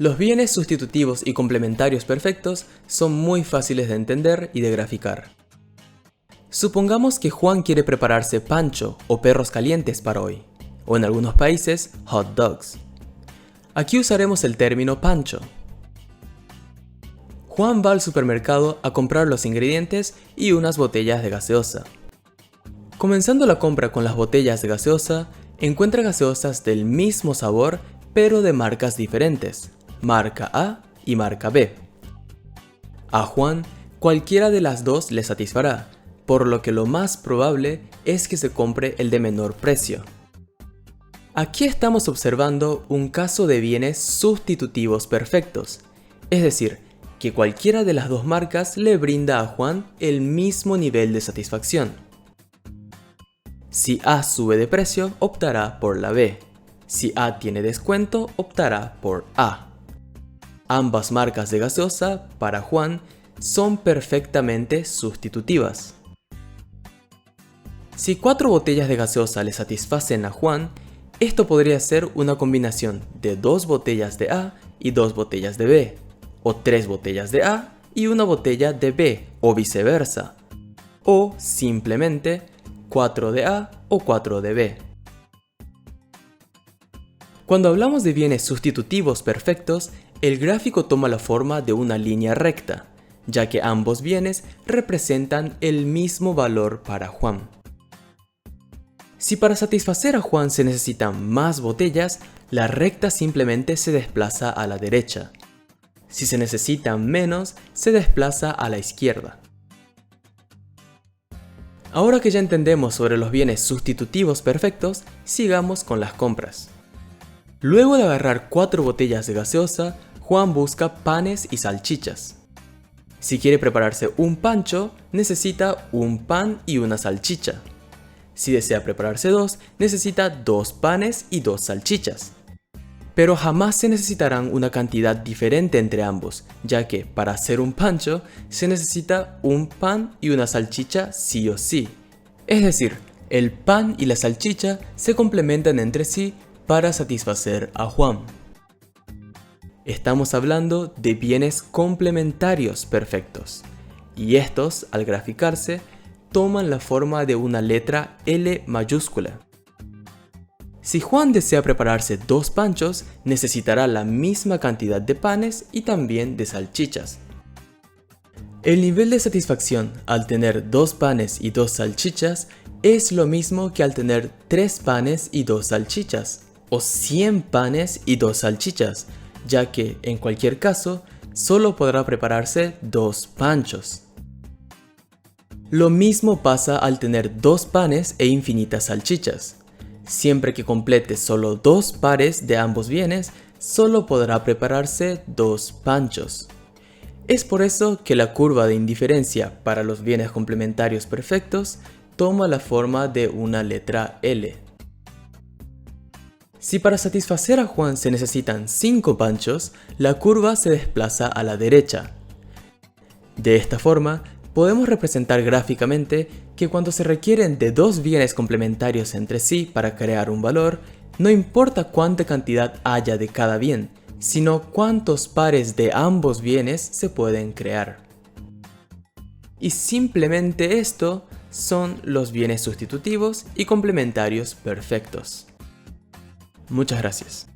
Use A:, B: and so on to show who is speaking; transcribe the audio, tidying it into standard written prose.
A: Los bienes sustitutivos y complementarios perfectos son muy fáciles de entender y de graficar. Supongamos que Juan quiere prepararse pancho o perros calientes para hoy, o en algunos países, hot dogs. Aquí usaremos el término pancho. Juan va al supermercado a comprar los ingredientes y unas botellas de gaseosa. Comenzando la compra con las botellas de gaseosa, encuentra gaseosas del mismo sabor pero de marcas diferentes, marca A y marca B. A Juan, cualquiera de las dos le satisfará, por lo que lo más probable es que se compre el de menor precio. Aquí estamos observando un caso de bienes sustitutivos perfectos, es decir, que cualquiera de las dos marcas le brinda a Juan el mismo nivel de satisfacción. Si A sube de precio, optará por la B. Si A tiene descuento, optará por A. Ambas marcas de gaseosa, para Juan, son perfectamente sustitutivas. Si 4 botellas de gaseosa le satisfacen a Juan, esto podría ser una combinación de 2 botellas de A y 2 botellas de B, o 3 botellas de A y una botella de B, o viceversa, o simplemente 4 de A o 4 de B. Cuando hablamos de bienes sustitutivos perfectos, el gráfico toma la forma de una línea recta, ya que ambos bienes representan el mismo valor para Juan. Si para satisfacer a Juan se necesitan más botellas, la recta simplemente se desplaza a la derecha. Si se necesitan menos, se desplaza a la izquierda. Ahora que ya entendemos sobre los bienes sustitutivos perfectos, sigamos con las compras. Luego de agarrar 4 botellas de gaseosa, Juan busca panes y salchichas. Si quiere prepararse un pancho, necesita un pan y una salchicha. Si desea prepararse 2, necesita 2 panes y 2 salchichas. Pero jamás se necesitarán una cantidad diferente entre ambos, ya que para hacer un pancho se necesita un pan y una salchicha sí o sí. Es decir, el pan y la salchicha se complementan entre sí para satisfacer a Juan. Estamos hablando de bienes complementarios perfectos, y estos, al graficarse, toman la forma de una letra L mayúscula. Si Juan desea prepararse 2 panchos, necesitará la misma cantidad de panes y también de salchichas. El nivel de satisfacción al tener 2 panes y 2 salchichas es lo mismo que al tener 3 panes y 2 salchichas, o 100 panes y 2 salchichas, ya que, en cualquier caso, solo podrá prepararse 2 panchos. Lo mismo pasa al tener 2 panes e infinitas salchichas. Siempre que complete solo 2 pares de ambos bienes, solo podrá prepararse 2 panchos. Es por eso que la curva de indiferencia para los bienes complementarios perfectos toma la forma de una letra L. Si para satisfacer a Juan se necesitan 5 panchos, la curva se desplaza a la derecha. De esta forma, podemos representar gráficamente que cuando se requieren de 2 bienes complementarios entre sí para crear un valor, no importa cuánta cantidad haya de cada bien, sino cuántos pares de ambos bienes se pueden crear. Y simplemente esto son los bienes sustitutivos y complementarios perfectos. Muchas gracias.